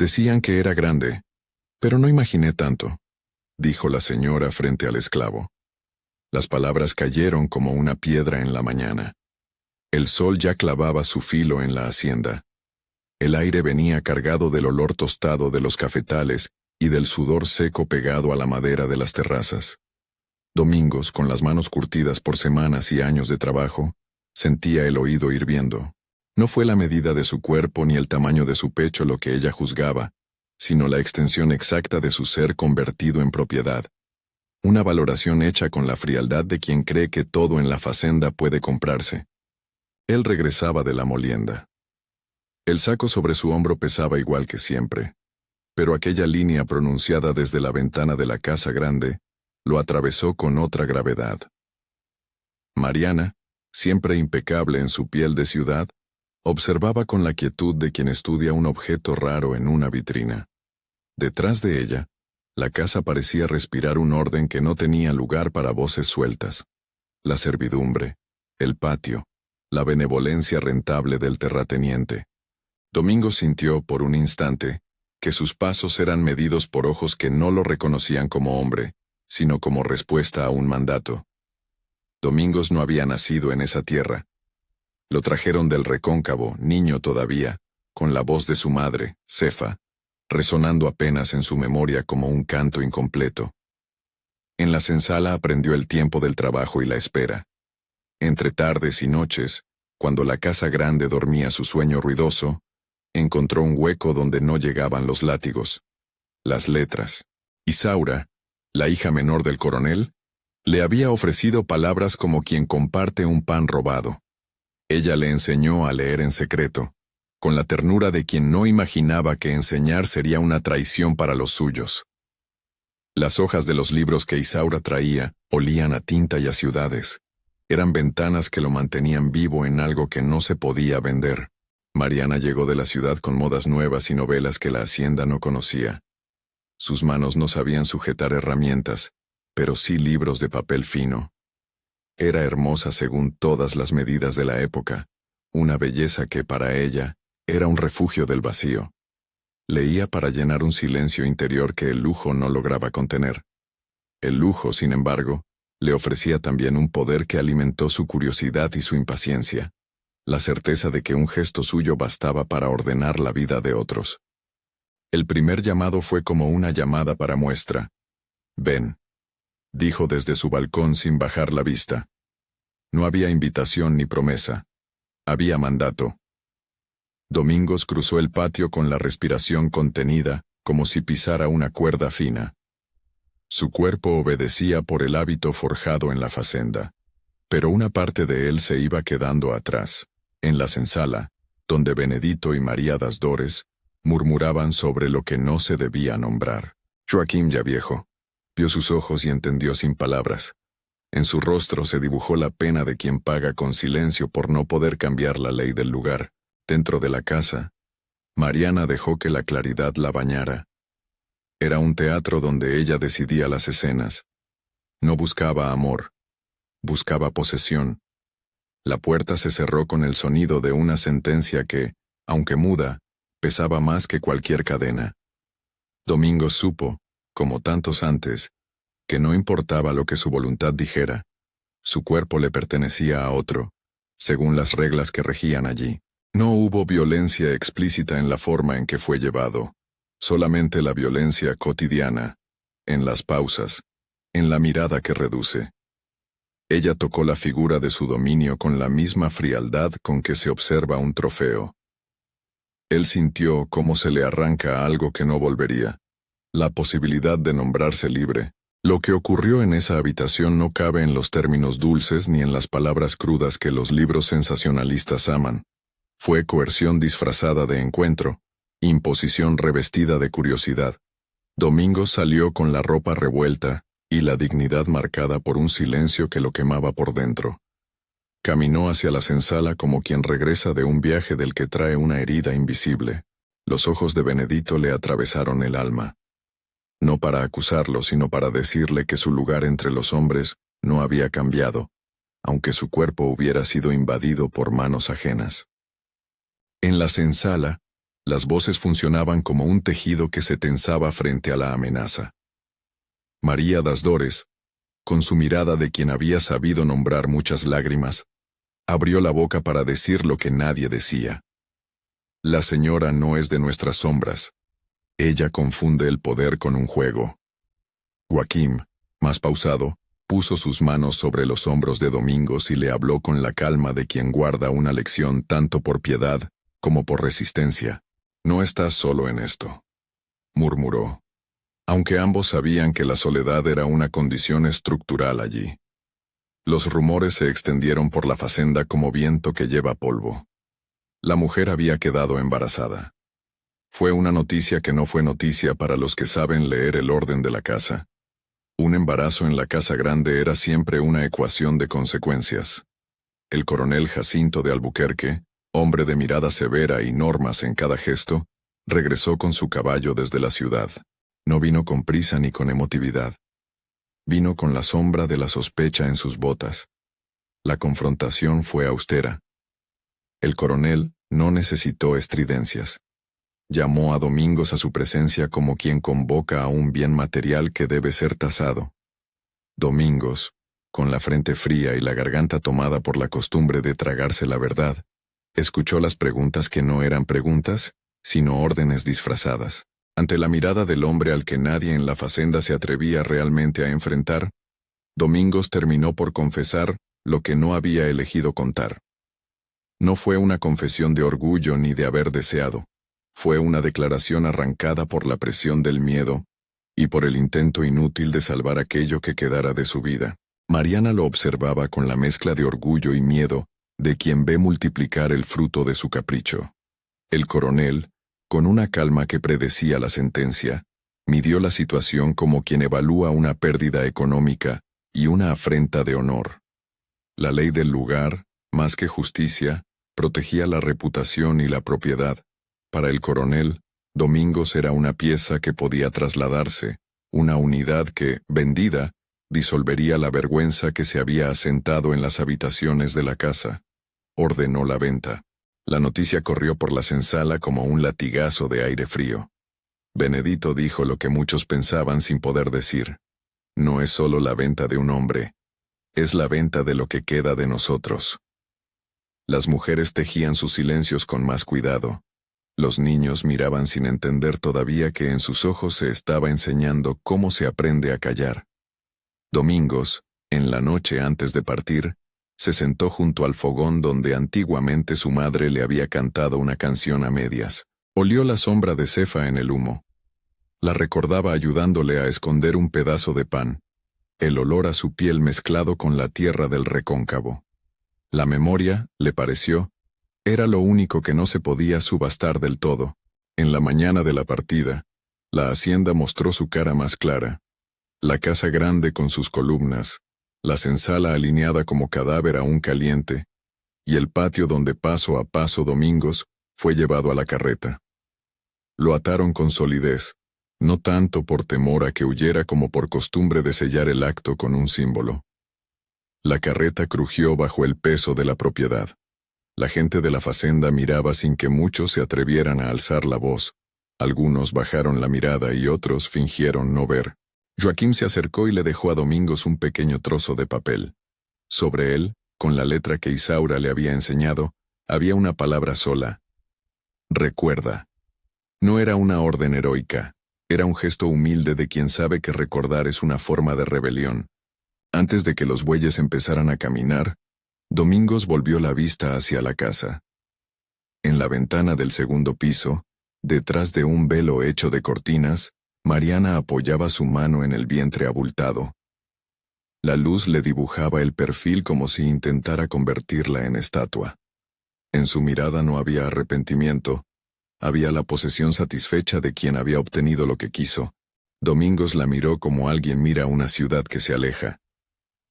Decían que era grande, pero no imaginé tanto, dijo la señora frente al esclavo. Las palabras cayeron como una piedra en la mañana. El sol ya clavaba su filo en la hacienda. El aire venía cargado del olor tostado de los cafetales y del sudor seco pegado a la madera de las terrazas. Domingos, con las manos curtidas por semanas y años de trabajo, sentía el oído hirviendo. No fue la medida de su cuerpo ni el tamaño de su pecho lo que ella juzgaba, sino la extensión exacta de su ser convertido en propiedad. Una valoración hecha con la frialdad de quien cree que todo en la facenda puede comprarse. Él regresaba de la molienda. El saco sobre su hombro pesaba igual que siempre, pero aquella línea pronunciada desde la ventana de la casa grande lo atravesó con otra gravedad. Mariana, siempre impecable en su piel de ciudad, observaba con la quietud de quien estudia un objeto raro en una vitrina. Detrás de ella, la casa parecía respirar un orden que no tenía lugar para voces sueltas. La servidumbre, el patio, la benevolencia rentable del terrateniente. Domingo sintió, por un instante, que sus pasos eran medidos por ojos que no lo reconocían como hombre, sino como respuesta a un mandato. Domingos no había nacido en esa tierra. Lo trajeron del recóncavo, niño todavía, con la voz de su madre, Cefa, resonando apenas en su memoria como un canto incompleto. En la senzala aprendió el tiempo del trabajo y la espera. Entre tardes y noches, cuando la casa grande dormía su sueño ruidoso, encontró un hueco donde no llegaban los látigos. Las letras. Isaura, la hija menor del coronel, le había ofrecido palabras como quien comparte un pan robado. Ella le enseñó a leer en secreto, con la ternura de quien no imaginaba que enseñar sería una traición para los suyos. Las hojas de los libros que Isaura traía olían a tinta y a ciudades. Eran ventanas que lo mantenían vivo en algo que no se podía vender. Mariana llegó de la ciudad con modas nuevas y novelas que la hacienda no conocía. Sus manos no sabían sujetar herramientas, pero sí libros de papel fino. Era hermosa según todas las medidas de la época, una belleza que para ella era un refugio del vacío. Leía para llenar un silencio interior que el lujo no lograba contener. El lujo, sin embargo, le ofrecía también un poder que alimentó su curiosidad y su impaciencia, la certeza de que un gesto suyo bastaba para ordenar la vida de otros. El primer llamado fue como una llamada para muestra. «Ven», dijo desde su balcón sin bajar la vista. No había invitación ni promesa. Había mandato. Domingos cruzó el patio con la respiración contenida, como si pisara una cuerda fina. Su cuerpo obedecía por el hábito forjado en la facenda, pero una parte de él se iba quedando atrás, en la senzala, donde Benedito y María das Dores murmuraban sobre lo que no se debía nombrar. Joaquín, ya viejo, vio sus ojos y entendió sin palabras. En su rostro se dibujó la pena de quien paga con silencio por no poder cambiar la ley del lugar. Dentro de la casa, Mariana dejó que la claridad la bañara. Era un teatro donde ella decidía las escenas. No buscaba amor, buscaba posesión. La puerta se cerró con el sonido de una sentencia que, aunque muda, pesaba más que cualquier cadena. Domingos supo, como tantos antes, que no importaba lo que su voluntad dijera, su cuerpo le pertenecía a otro, según las reglas que regían allí. No hubo violencia explícita en la forma en que fue llevado, solamente la violencia cotidiana, en las pausas, en la mirada que reduce. Ella tocó la figura de su dominio con la misma frialdad con que se observa un trofeo. Él sintió cómo se le arranca algo que no volvería, la posibilidad de nombrarse libre. Lo que ocurrió en esa habitación no cabe en los términos dulces ni en las palabras crudas que los libros sensacionalistas aman. Fue coerción disfrazada de encuentro, imposición revestida de curiosidad. Domingos salió con la ropa revuelta y la dignidad marcada por un silencio que lo quemaba por dentro. Caminó hacia la senzala como quien regresa de un viaje del que trae una herida invisible. Los ojos de Benedito le atravesaron el alma. No para acusarlo, sino para decirle que su lugar entre los hombres no había cambiado, aunque su cuerpo hubiera sido invadido por manos ajenas. En la senzala, Las voces funcionaban como un tejido que se tensaba frente a la amenaza. María das Dores, con su mirada de quien había sabido nombrar muchas lágrimas, abrió la boca para decir lo que nadie decía. La señora no es de nuestras sombras. Ella confunde el poder con un juego. Joaquim, más pausado, puso sus manos sobre los hombros de Domingos y le habló con la calma de quien guarda una lección tanto por piedad como por resistencia. No estás solo en esto, murmuró, aunque ambos sabían que la soledad era una condición estructural allí. Los rumores se extendieron por la fazenda como viento que lleva polvo. La mujer había quedado embarazada. Fue una noticia que no fue noticia para los que saben leer el orden de la casa. Un embarazo en la casa grande era siempre una ecuación de consecuencias. El coronel Jacinto de Albuquerque, hombre de mirada severa y normas en cada gesto, regresó con su caballo desde la ciudad. No vino con prisa ni con emotividad. Vino con la sombra de la sospecha en sus botas. La confrontación fue austera. El coronel no necesitó estridencias. Llamó a Domingos a su presencia como quien convoca a un bien material que debe ser tasado. Domingos, con la frente fría y la garganta tomada por la costumbre de tragarse la verdad, escuchó las preguntas que no eran preguntas, sino órdenes disfrazadas. Ante la mirada del hombre al que nadie en la fazenda se atrevía realmente a enfrentar, Domingos terminó por confesar lo que no había elegido contar. No fue una confesión de orgullo ni de haber deseado. Fue una declaración arrancada por la presión del miedo y por el intento inútil de salvar aquello que quedara de su vida. Mariana lo observaba con la mezcla de orgullo y miedo de quien ve multiplicar el fruto de su capricho. El coronel, con una calma que predecía la sentencia, midió la situación como quien evalúa una pérdida económica y una afrenta de honor. La ley del lugar, más que justicia, protegía la reputación y la propiedad. Para el coronel, Domingos era una pieza que podía trasladarse, una unidad que, vendida, disolvería la vergüenza que se había asentado en las habitaciones de la casa. Ordenó la venta. La noticia corrió por la senzala como un latigazo de aire frío. Benedito dijo lo que muchos pensaban sin poder decir. No es solo la venta de un hombre, es la venta de lo que queda de nosotros. Las mujeres tejían sus silencios con más cuidado. Los niños miraban sin entender todavía que en sus ojos se estaba enseñando cómo se aprende a callar. Domingos, en la noche antes de partir, se sentó junto al fogón donde antiguamente su madre le había cantado una canción a medias. Olió la sombra de Cefa en el humo. La recordaba ayudándole a esconder un pedazo de pan, el olor a su piel mezclado con la tierra del recóncavo. La memoria, le pareció, era lo único que no se podía subastar del todo. En la mañana de la partida, la hacienda mostró su cara más clara. La casa grande con sus columnas, la senzala alineada como cadáver aún caliente, y el patio donde paso a paso Domingos fue llevado a la carreta. Lo ataron con solidez, no tanto por temor a que huyera como por costumbre de sellar el acto con un símbolo. La carreta crujió bajo el peso de la propiedad. La gente de la fazenda miraba sin que muchos se atrevieran a alzar la voz. Algunos bajaron la mirada y otros fingieron no ver. Joaquim se acercó y le dejó a Domingos un pequeño trozo de papel. Sobre él, con la letra que Isaura le había enseñado, había una palabra sola. Recuerda. No era una orden heroica, era un gesto humilde de quien sabe que recordar es una forma de rebelión. Antes de que los bueyes empezaran a caminar, Domingos volvió la vista hacia la casa. En la ventana del segundo piso, detrás de un velo hecho de cortinas, Mariana apoyaba su mano en el vientre abultado. La luz le dibujaba el perfil como si intentara convertirla en estatua. En su mirada no había arrepentimiento, había la posesión satisfecha de quien había obtenido lo que quiso. Domingos la miró como alguien mira una ciudad que se aleja,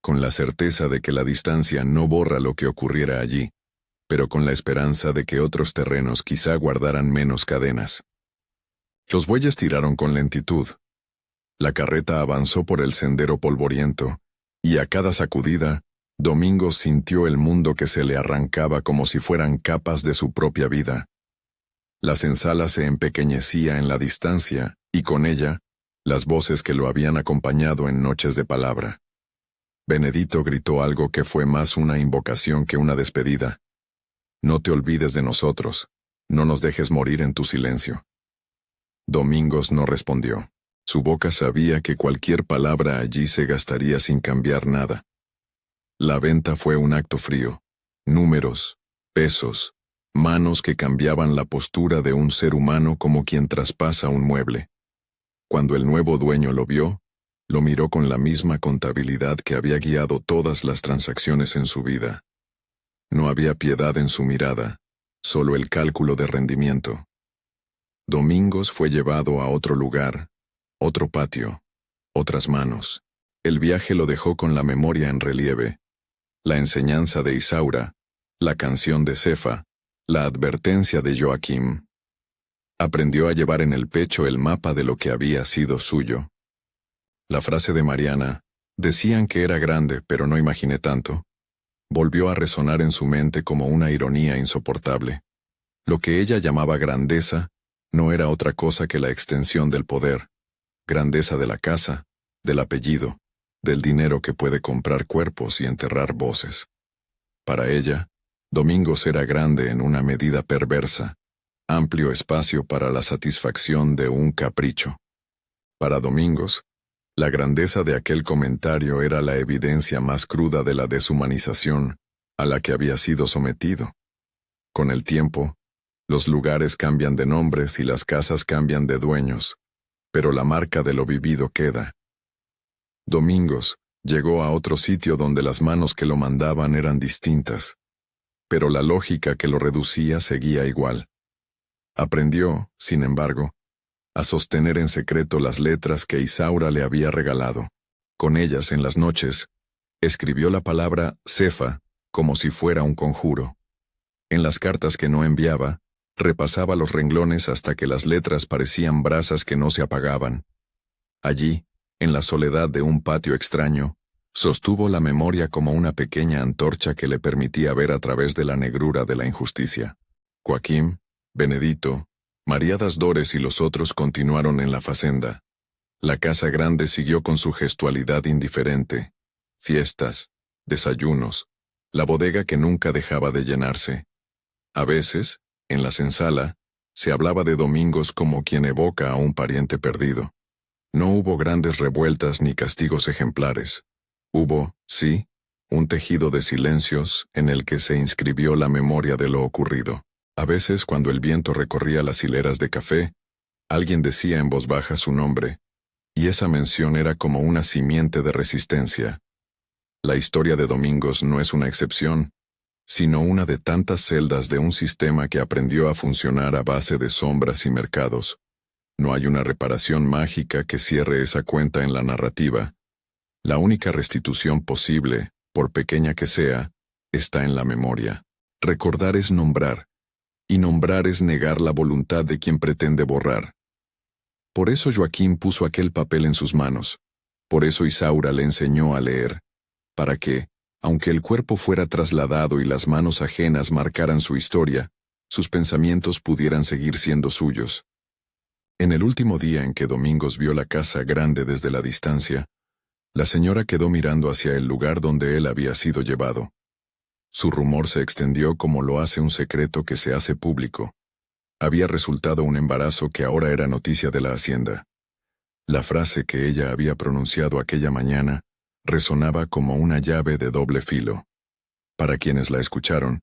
con la certeza de que la distancia no borra lo que ocurriera allí, pero con la esperanza de que otros terrenos quizá guardaran menos cadenas. Los bueyes tiraron con lentitud. La carreta avanzó por el sendero polvoriento, y a cada sacudida, Domingos sintió el mundo que se le arrancaba como si fueran capas de su propia vida. La senzala se empequeñecía en la distancia, y con ella, las voces que lo habían acompañado en noches de palabra. Benedito gritó algo que fue más una invocación que una despedida. No te olvides de nosotros, no nos dejes morir en tu silencio. Domingos no respondió. Su boca sabía que cualquier palabra allí se gastaría sin cambiar nada. La venta fue un acto frío. Números, pesos, manos que cambiaban la postura de un ser humano como quien traspasa un mueble. Cuando el nuevo dueño lo vio, lo miró con la misma contabilidad que había guiado todas las transacciones en su vida. No había piedad en su mirada, solo el cálculo de rendimiento. Domingos fue llevado a otro lugar, otro patio, otras manos. El viaje lo dejó con la memoria en relieve, la enseñanza de Isaura, la canción de Cefa, la advertencia de Joaquim. Aprendió a llevar en el pecho el mapa de lo que había sido suyo. La frase de Mariana, decían que era grande, pero no imaginé tanto, volvió a resonar en su mente como una ironía insoportable. Lo que ella llamaba grandeza no era otra cosa que la extensión del poder, grandeza de la casa, del apellido, del dinero que puede comprar cuerpos y enterrar voces. Para ella, Domingos era grande en una medida perversa, amplio espacio para la satisfacción de un capricho. Para Domingos, la grandeza de aquel comentario era la evidencia más cruda de la deshumanización a la que había sido sometido. Con el tiempo, los lugares cambian de nombres y las casas cambian de dueños, pero la marca de lo vivido queda. Domingos llegó a otro sitio donde las manos que lo mandaban eran distintas, pero la lógica que lo reducía seguía igual. Aprendió, sin embargo, a sostener en secreto las letras que Isaura le había regalado. Con ellas, en las noches, escribió la palabra Cefa como si fuera un conjuro. En las cartas que no enviaba, repasaba los renglones hasta que las letras parecían brasas que no se apagaban. Allí, en la soledad de un patio extraño, sostuvo la memoria como una pequeña antorcha que le permitía ver a través de la negrura de la injusticia. Joaquim, Benedito, María das Dores y los otros continuaron en la facenda. La casa grande siguió con su gestualidad indiferente. Fiestas, desayunos, la bodega que nunca dejaba de llenarse. A veces, en la senzala, se hablaba de Domingos como quien evoca a un pariente perdido. No hubo grandes revueltas ni castigos ejemplares. Hubo, sí, un tejido de silencios en el que se inscribió la memoria de lo ocurrido. A veces, cuando el viento recorría las hileras de café, alguien decía en voz baja su nombre, y esa mención era como una simiente de resistencia. La historia de Domingos no es una excepción, sino una de tantas celdas de un sistema que aprendió a funcionar a base de sombras y mercados. No hay una reparación mágica que cierre esa cuenta en la narrativa. La única restitución posible, por pequeña que sea, está en la memoria. Recordar es nombrar, y nombrar es negar la voluntad de quien pretende borrar. Por eso Joaquín puso aquel papel en sus manos. Por eso Isaura le enseñó a leer, para que, aunque el cuerpo fuera trasladado y las manos ajenas marcaran su historia, sus pensamientos pudieran seguir siendo suyos. En el último día en que Domingos vio la casa grande desde la distancia, la señora quedó mirando hacia el lugar donde él había sido llevado. Su rumor se extendió como lo hace un secreto que se hace público. Había resultado un embarazo que ahora era noticia de la hacienda. La frase que ella había pronunciado aquella mañana resonaba como una llave de doble filo. Para quienes la escucharon,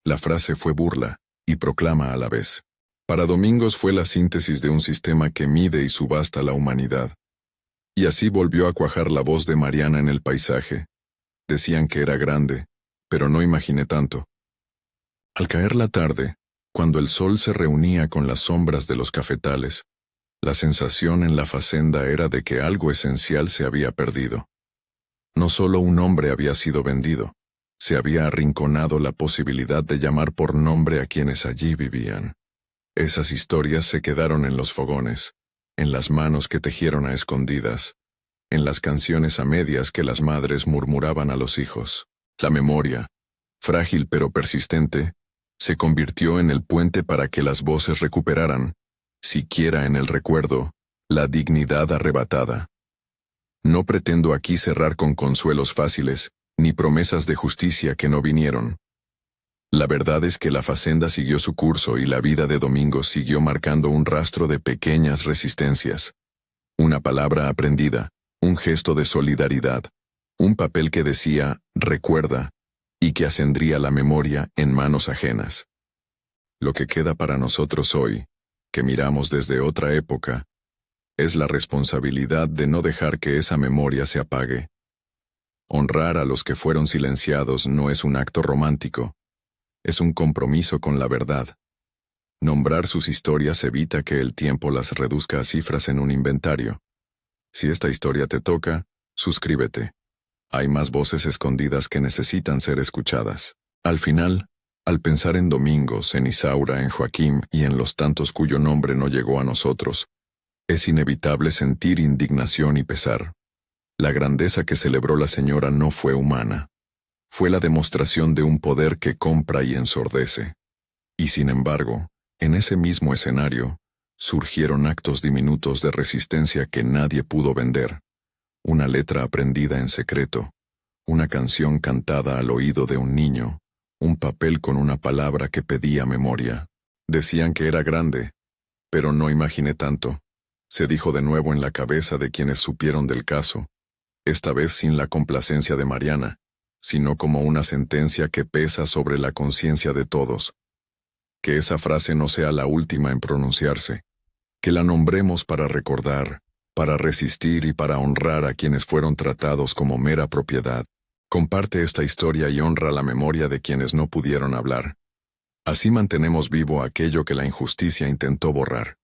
la frase fue burla y proclama a la vez. Para Domingos fue la síntesis de un sistema que mide y subasta la humanidad. Y así volvió a cuajar la voz de Mariana en el paisaje. Decían que era grande, pero no imaginé tanto. Al caer la tarde, cuando el sol se reunía con las sombras de los cafetales, la sensación en la facenda era de que algo esencial se había perdido. No solo un hombre había sido vendido, se había arrinconado la posibilidad de llamar por nombre a quienes allí vivían. Esas historias se quedaron en los fogones, en las manos que tejieron a escondidas, en las canciones a medias que las madres murmuraban a los hijos. La memoria, frágil pero persistente, Se convirtió en el puente para que las voces recuperaran, siquiera en el recuerdo, la dignidad arrebatada. No pretendo aquí cerrar con consuelos fáciles, ni promesas de justicia que no vinieron. La verdad es que la facenda siguió su curso y la vida de Domingos siguió marcando un rastro de pequeñas resistencias. Una palabra aprendida, un gesto de solidaridad, un papel que decía, recuerda, y que ascendría la memoria en manos ajenas. Lo que queda para nosotros hoy, que miramos desde otra época, es la responsabilidad de no dejar que esa memoria se apague. Honrar a los que fueron silenciados no es un acto romántico, es un compromiso con la verdad. Nombrar sus historias evita que el tiempo las reduzca a cifras en un inventario. Si esta historia te toca, suscríbete. Hay más voces escondidas que necesitan ser escuchadas. Al final, al pensar en Domingos, en Isaura, en Joaquín y en los tantos cuyo nombre no llegó a nosotros, es inevitable sentir indignación y pesar. La grandeza que celebró la señora no fue humana. Fue la demostración de un poder que compra y ensordece. Y sin embargo, en ese mismo escenario, surgieron actos diminutos de resistencia que nadie pudo vender. Una letra aprendida en secreto, una canción cantada al oído de un niño, un papel con una palabra que pedía memoria. Decían que era grande, pero no imaginé tanto. Se dijo de nuevo en la cabeza de quienes supieron del caso, esta vez sin la complacencia de Mariana, sino como una sentencia que pesa sobre la conciencia de todos. Que esa frase no sea la última en pronunciarse, que la nombremos para recordar, para resistir y para honrar a quienes fueron tratados como mera propiedad. Comparte esta historia y honra la memoria de quienes no pudieron hablar. Así mantenemos vivo aquello que la injusticia intentó borrar.